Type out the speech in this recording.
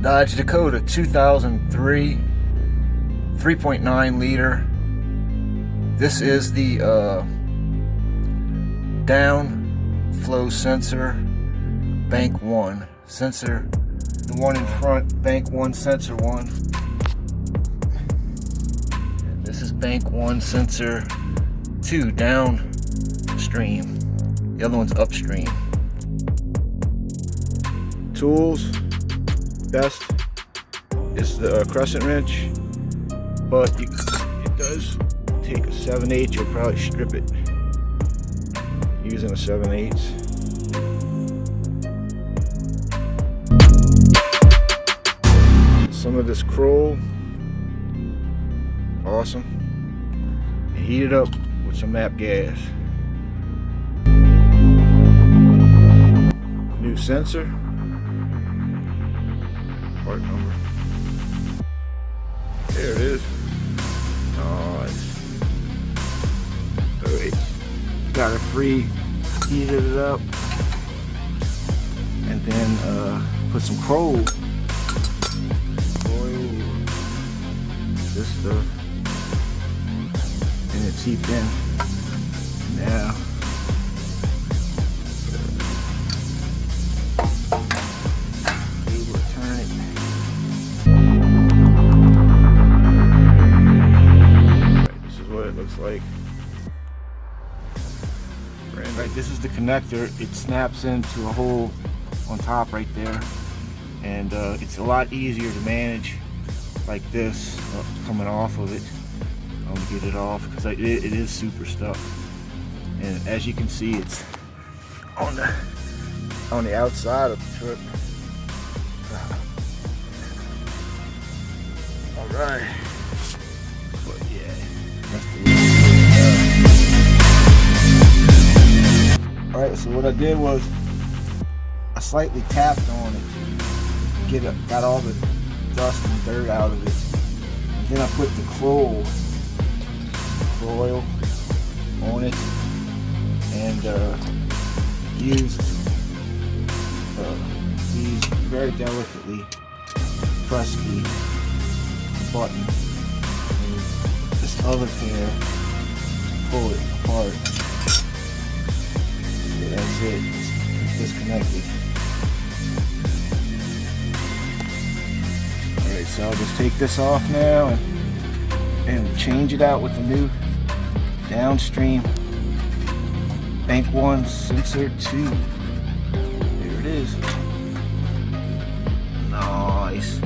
Dodge Dakota 2003 3.9 liter. This is the down flow sensor, bank 1 sensor, the one in front, bank 1 sensor 1. And this is bank 1 sensor 2 downstream, the other one's upstream. Tools, best is the crescent wrench, but it does take a 7/8. You'll probably strip it using a 7/8. Some of this Kroll, awesome. And heat it up with some MAP gas. New sensor, part number. There it is. Nice. Alright, got it free, heated it up, and then put some Kroll oil, this stuff, and it seeped in. Now able to turn it. Right, this is what it looks like. Right, this is the connector. It snaps into a hole on top right there, and it's a lot easier to manage like this coming off of it. I'm gonna get it off because it is super stuck, and as you can see, it's on the outside of the truck. All right, but yeah, that's the way. Alright, so what I did was I slightly tapped on it to got all the dust and dirt out of it. And then I put the Kroll oil on it and used these very delicately press the button and this other pair to pull it apart. That's it, it's disconnected. Alright, so I'll just take this off now and change it out with the new downstream bank 1 sensor 2. There it is. Nice.